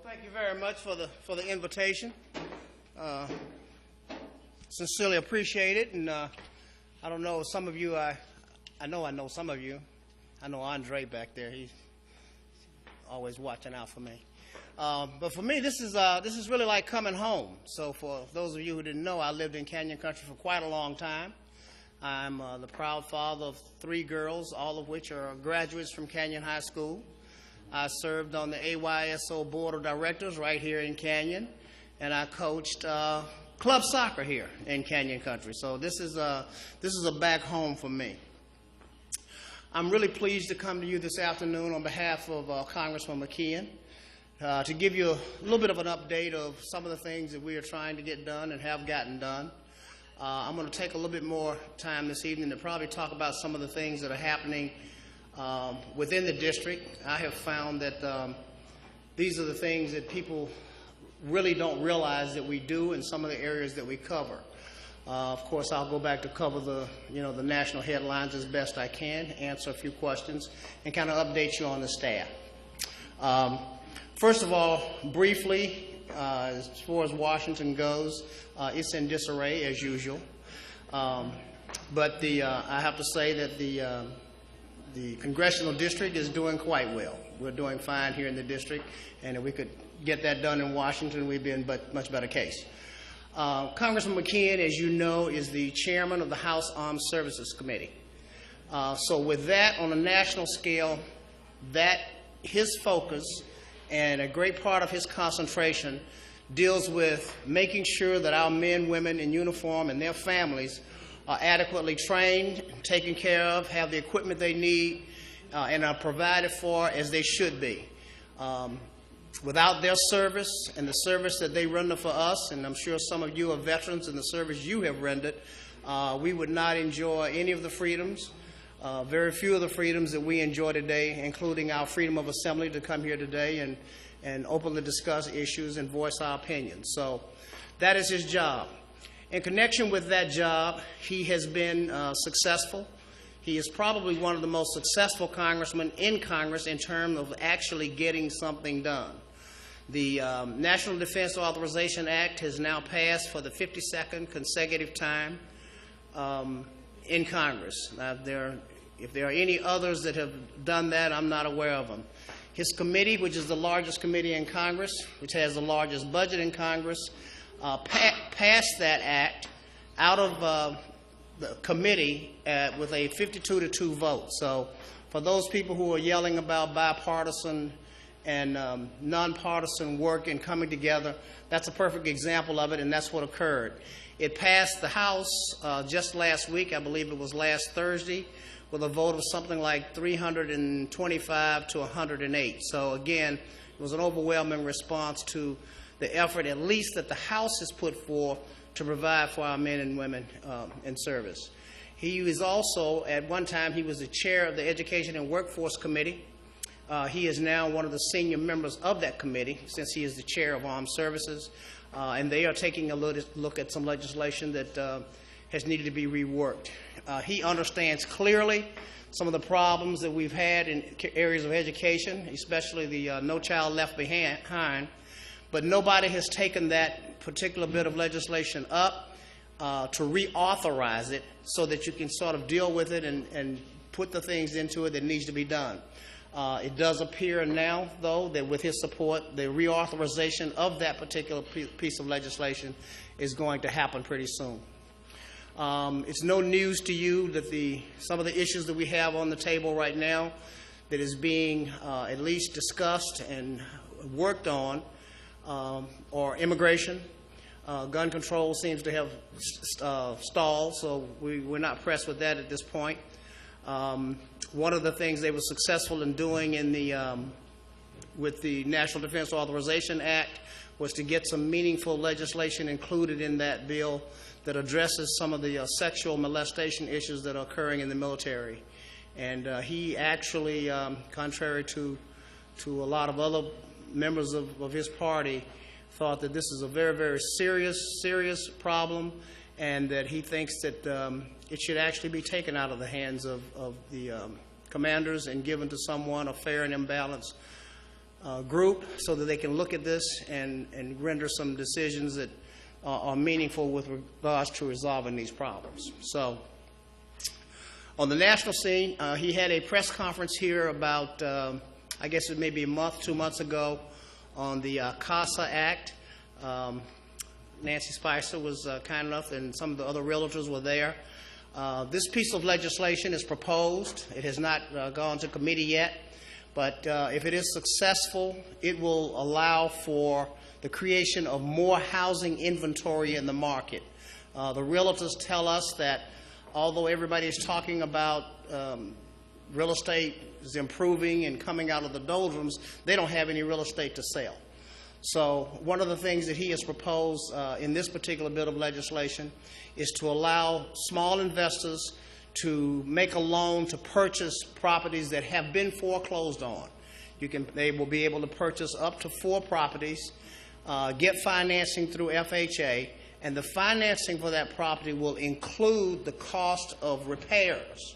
Thank you very much for the invitation. Sincerely appreciate it, and I don't know, some of you, I know some of you. I know Andre back there. He's always watching out for me. But for me, this is really like coming home. So for those of you who didn't know, I lived in Canyon Country for quite a long time. I'm the proud father of 3 girls, all of which are graduates from Canyon High School. I served on the AYSO Board of Directors right here in Canyon, and I coached club soccer here in Canyon Country. So this is a back home for me. I'm really pleased to come to you this afternoon on behalf of Congressman McKeon to give you a little bit of an update of some of the things that we are trying to get done and have gotten done. I'm going to take a little bit more time this evening to probably talk about some of the things that are happening within the district. I have found that these are the things that people really don't realize that we do in some of the areas that we cover. Of course, I'll go back to cover the national headlines as best I can, answer a few questions, and kind of update you on the staff. First of all, briefly, as far as Washington goes, it's in disarray as usual. But I have to say that the congressional district is doing quite well. We're doing fine here in the district, and if we could get that done in Washington, we'd be in a much better case. Congressman McKeon, as you know, is the chairman of the House Armed Services Committee. So with that, on a national scale, his focus and a great part of his concentration deals with making sure that our men, women in uniform and their families are adequately trained, taken care of, have the equipment they need, and are provided for as they should be. Without their service and the service that they render for us, and I'm sure some of you are veterans in the service you have rendered, we would not enjoy any of the freedoms, very few of the freedoms that we enjoy today, including our freedom of assembly to come here today and openly discuss issues and voice our opinions. So that is his job. In connection with that job, he has been successful. He is probably one of the most successful congressmen in Congress in terms of actually getting something done. The National Defense Authorization Act has now passed for the 52nd consecutive time in Congress. Now, if there are any others that have done that, I'm not aware of them. His committee, which is the largest committee in Congress, which has the largest budget in Congress, passed that act out of the committee with a 52-2 vote. So for those people who are yelling about bipartisan and nonpartisan work and coming together, that's a perfect example of it, and that's what occurred. It passed the House just last week, I believe it was last Thursday, with a vote of something like 325 to 108. So again, it was an overwhelming response to the effort, at least that the House has put forth to provide for our men and women in service. He was also, at one time, he was the chair of the Education and Workforce Committee. He is now one of the senior members of that committee, since he is the chair of Armed Services, and they are taking a look at some legislation that has needed to be reworked. He understands clearly some of the problems that we've had in areas of education, especially the No Child Left Behind, but nobody has taken that particular bit of legislation up to reauthorize it so that you can sort of deal with it and put the things into it that needs to be done. It does appear now, though, that with his support, the reauthorization of that particular piece of legislation is going to happen pretty soon. It's no news to you that some of the issues that we have on the table right now that is being at least discussed and worked on are immigration. Gun control seems to have stalled, so we're not pressed with that at this point. One of the things they were successful in doing with the National Defense Authorization Act was to get some meaningful legislation included in that bill that addresses some of the sexual molestation issues that are occurring in the military. And he actually, contrary to a lot of other members of his party, thought that this is a very, very serious problem, and that he thinks that it should actually be taken out of the hands of the commanders and given to someone, a fair and imbalanced group so that they can look at this and render some decisions that are meaningful with regards to resolving these problems. So, on the national scene, he had a press conference here about, I guess it may be a month, 2 months ago, on the CASA Act. Nancy Spicer was kind enough, and some of the other realtors were there. This piece of legislation is proposed. It has not gone to committee yet, but if it is successful, it will allow for the creation of more housing inventory in the market. The realtors tell us that although everybody is talking about real estate is improving and coming out of the doldrums, they don't have any real estate to sell. So one of the things that he has proposed in this particular bit of legislation is to allow small investors to make a loan to purchase properties that have been foreclosed on. They will be able to purchase up to 4 properties, get financing through FHA, and the financing for that property will include the cost of repairs.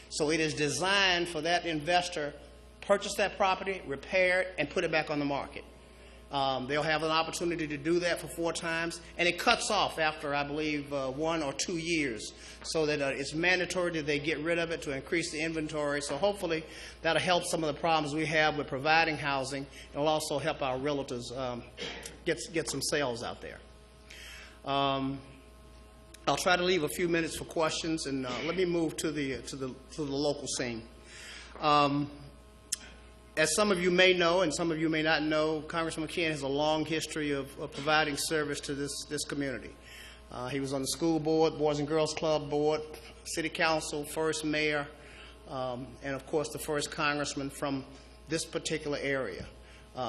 So it is designed for that investor to purchase that property, repair it, and put it back on the market. They'll have an opportunity to do that for 4 times, and it cuts off after, I believe, 1 or 2 years, so that it's mandatory that they get rid of it to increase the inventory. So hopefully that'll help some of the problems we have with providing housing. It'll also help our realtors get some sales out there. I'll try to leave a few minutes for questions, and let me move to the local scene. As some of you may know, and some of you may not know, Congressman McKeon has a long history of providing service to this community. He was on the school board, Boys and Girls Club board, city council, first mayor, and of course the first congressman from this particular area,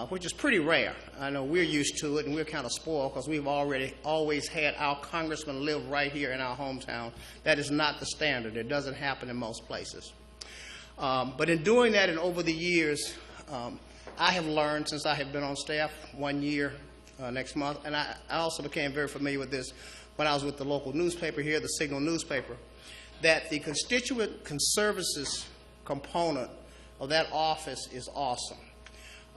which is pretty rare. I know we're used to it, and we're kind of spoiled because we've always had our congressman live right here in our hometown. That is not the standard. It doesn't happen in most places. But in doing that and over the years, I have learned, since I have been on staff 1 year next month, and I also became very familiar with this when I was with the local newspaper here, the Signal newspaper, that the constituent services component of that office is awesome.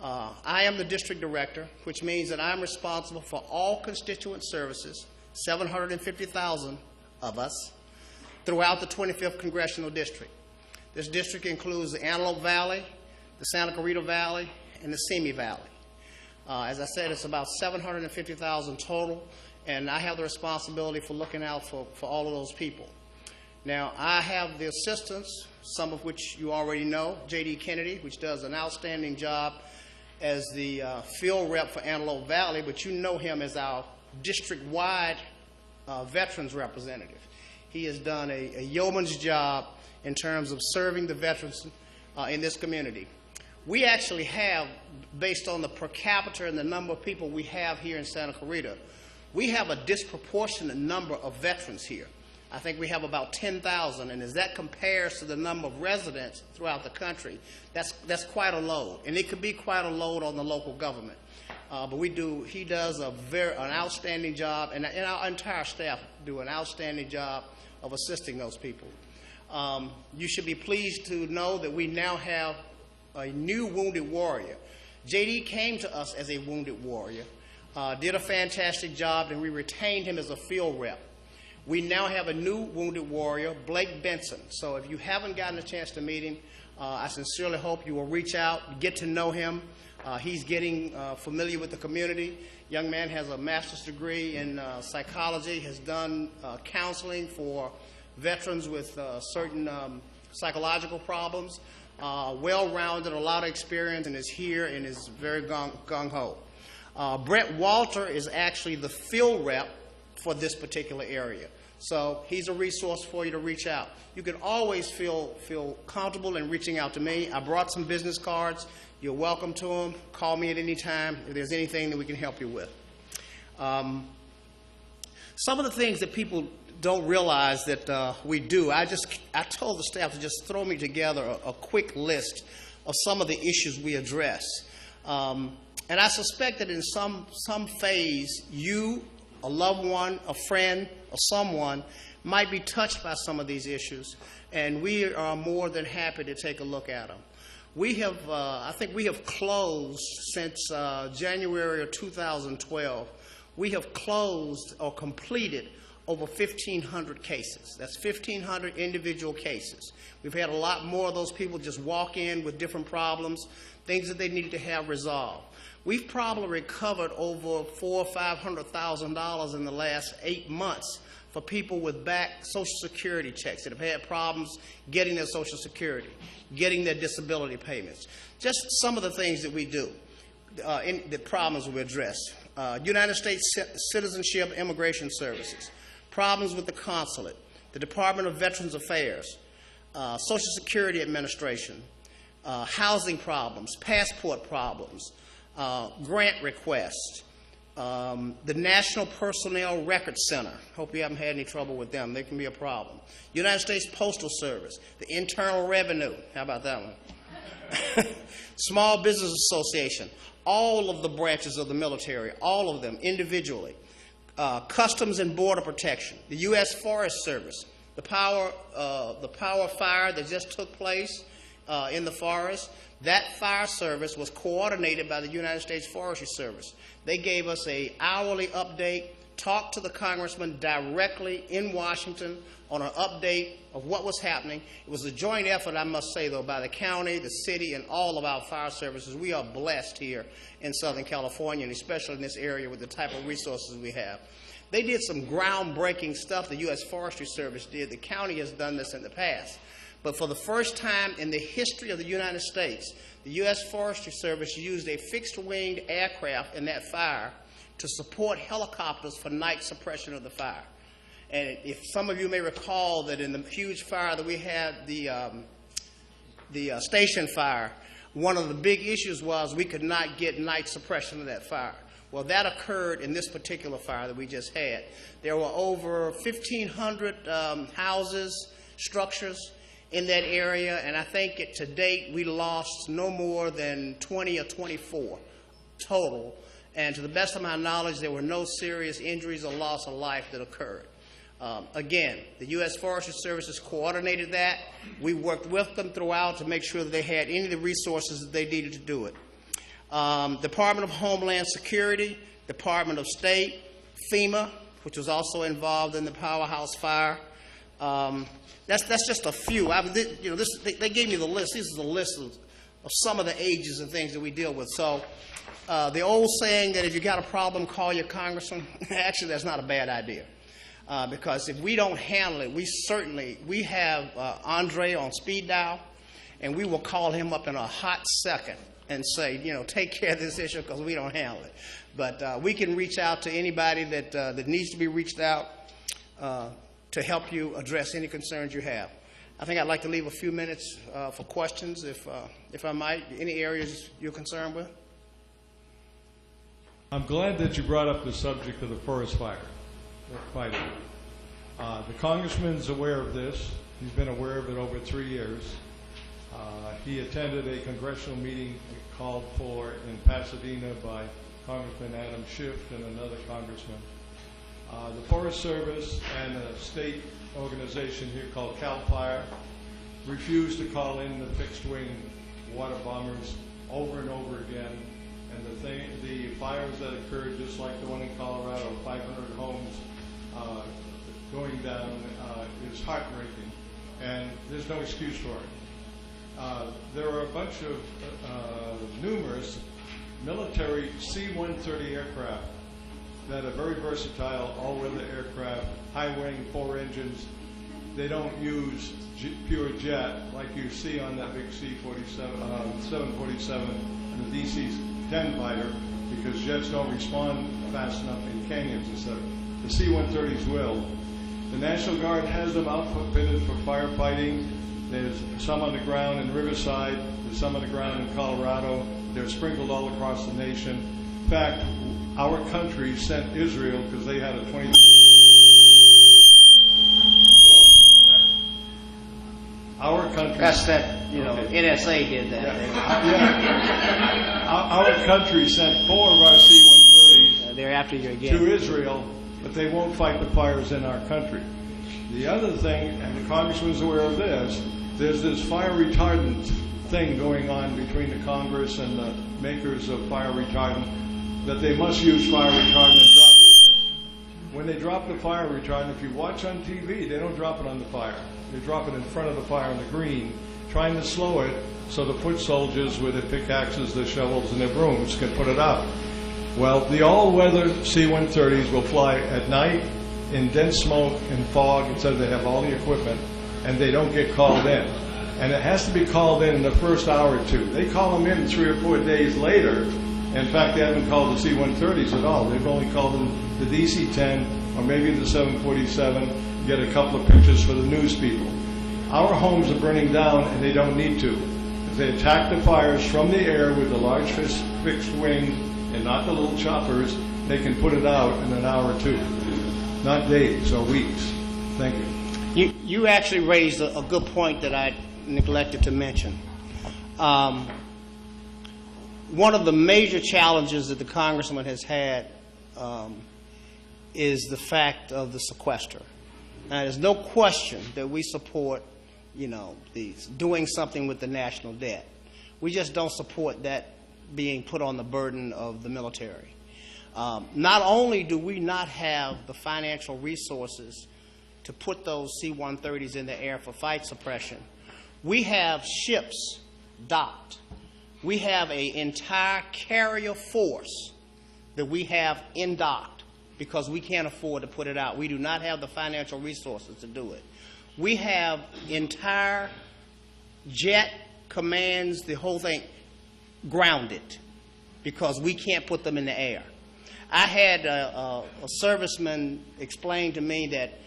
I am the district director, which means that I'm responsible for all constituent services, 750,000 of us, throughout the 25th Congressional District. This district includes the Antelope Valley, the Santa Clarita Valley, and the Simi Valley. As I said, it's about 750,000 total, and I have the responsibility for looking out for all of those people. Now, I have the assistants, some of which you already know, J.D. Kennedy, which does an outstanding job as the field rep for Antelope Valley, but you know him as our district-wide veterans representative. He has done a yeoman's job in terms of serving the veterans in this community. We actually have, based on the per capita and the number of people we have here in Santa Clarita, we have a disproportionate number of veterans here. I think we have about 10,000, and as that compares to the number of residents throughout the country, that's quite a load, and it could be quite a load on the local government. But he does an outstanding job, and our entire staff do an outstanding job of assisting those people. You should be pleased to know that we now have a new wounded warrior. J.D. came to us as a wounded warrior, did a fantastic job, and we retained him as a field rep. We now have a new wounded warrior, Blake Benson. So if you haven't gotten a chance to meet him, I sincerely hope you will reach out, get to know him. He's getting familiar with the community. Young man has a master's degree in psychology, has done counseling for veterans with certain psychological problems, well-rounded, a lot of experience, and is here and is very gung-ho. Brett Walter is actually the field rep for this particular area. So he's a resource for you to reach out. You can always feel comfortable in reaching out to me. I brought some business cards. You're welcome to them. Call me at any time if there's anything that we can help you with. Some of the things that people don't realize that we do, I told the staff to just throw me together a quick list of some of the issues we address. And I suspect that in some phase, you, a loved one, a friend, or someone might be touched by some of these issues, and we are more than happy to take a look at them. I think we have closed since January of 2012. We have closed or completed over 1,500 cases. That's 1,500 individual cases. We've had a lot more of those people just walk in with different problems, things that they needed to have resolved. We've probably recovered over $400,000 or $500,000 in the last 8 months for people with back Social Security checks that have had problems getting their Social Security, getting their disability payments. Just some of the things that we do, the problems we address. United States Citizenship Immigration Services, problems with the consulate, the Department of Veterans Affairs, Social Security Administration, housing problems, passport problems, grant requests, the National Personnel Record Center. Hope you haven't had any trouble with them. They can be a problem. United States Postal Service, the Internal Revenue. How about that one? Small Business Association, all of the branches of the military, all of them individually. Customs and Border Protection, the U.S. Forest Service, the power fire that just took place in the forest. That fire service was coordinated by the United States Forestry Service. They gave us an hourly update, talked to the congressman directly in Washington on an update of what was happening. It was a joint effort, I must say, though, by the county, the city, and all of our fire services. We are blessed here in Southern California, and especially in this area with the type of resources we have. They did some groundbreaking stuff the U.S. Forestry Service did. The county has done this in the past. But for the first time in the history of the United States, the U.S. Forestry Service used a fixed-winged aircraft in that fire to support helicopters for night suppression of the fire. And if some of you may recall that in the huge fire that we had, the station fire, one of the big issues was we could not get night suppression of that fire. Well, that occurred in this particular fire that we just had. There were over 1,500 houses, structures in that area, and I think to date we lost no more than 20 or 24 total. And to the best of my knowledge, there were no serious injuries or loss of life that occurred. Again, the U.S. Forestry Services coordinated that. We worked with them throughout to make sure that they had any of the resources that they needed to do it. Department of Homeland Security, Department of State, FEMA, which was also involved in the Powerhouse fire. That's just a few. They gave me the list. This is a list of some of the ages and things that we deal with. So the old saying that if you got a problem, call your congressman, actually that's not a bad idea. Because if we don't handle it, we have Andre on speed dial, and we will call him up in a hot second and say, take care of this issue because we don't handle it. But we can reach out to anybody that needs to be reached out to help you address any concerns you have. I think I'd like to leave a few minutes for questions, if I might. Any areas you're concerned with? I'm glad that you brought up the subject of the forest fire. Fighting. The congressman's aware of this. He's been aware of it over 3 years. He attended a congressional meeting called for in Pasadena by Congressman Adam Schiff and another congressman. The Forest Service and a state organization here called CAL FIRE refused to call in the fixed-wing water bombers over and over again. And the fires that occurred, just like the one in Colorado, 500 homes going down, is heartbreaking, and there's no excuse for it. There are a bunch of numerous military C-130 aircraft that are very versatile, all-weather aircraft, high-wing, 4 engines. They don't use pure jet like you see on that big C-47, 747 and the DC-10 fighter, because jets don't respond fast enough in canyons, etc. The C-130s will. The National Guard has them outfitted for firefighting. There's some on the ground in Riverside. There's some on the ground in Colorado. They're sprinkled all across the nation. In fact, our country sent Israel, because they had a 20... Our country... That's that, okay. NSA did that. Yeah. Our country sent 4 of our C-130s they're after you again. To Israel, but they won't fight the fires in our country. The other thing, and the congressman's aware of this, there's this fire retardant thing going on between the Congress and the makers of fire retardant, that they must use fire retardant and drop it. When they drop the fire retardant, if you watch on TV, they don't drop it on the fire. They drop it in front of the fire on the green, trying to slow it so the foot soldiers with their pickaxes, their shovels, and their brooms can put it out. Well, the all-weather C-130s will fly at night in dense smoke and fog, and so they have all the equipment, and they don't get called in. And it has to be called in the first hour or two. They call them in 3 or 4 days later. In fact, they haven't called the C-130s at all. They've only called them the DC-10 or maybe the 747, get a couple of pictures for the news people. Our homes are burning down, and they don't need to. If they attack the fires from the air with the large fixed wing and not the little choppers, they can put it out in an hour or two, not days or weeks. Thank you. You actually raised a good point that I neglected to mention. One of the major challenges that the Congressman has had is the fact of the sequester. Now, there's no question that we support, doing something with the national debt. We just don't support that being put on the burden of the military. Not only do we not have the financial resources to put those C-130s in the air for fight suppression, we have ships docked. We have an entire carrier force that we have in docked because we can't afford to put it out. We do not have the financial resources to do it. We have entire jet commands, the whole thing, grounded because we can't put them in the air. I had a serviceman explain to me that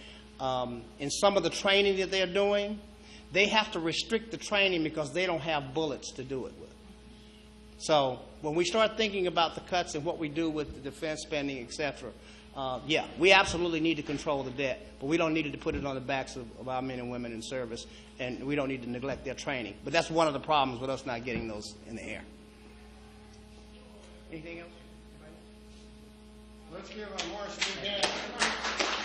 in some of the training that they're doing, they have to restrict the training because they don't have bullets to do it with. So when we start thinking about the cuts and what we do with the defense spending, et cetera, yeah, we absolutely need to control the debt, but we don't need to put it on the backs of our men and women in service, and we don't need to neglect their training. But that's one of the problems with us not getting those in the air. Anything else? Let's give Morris a big hand.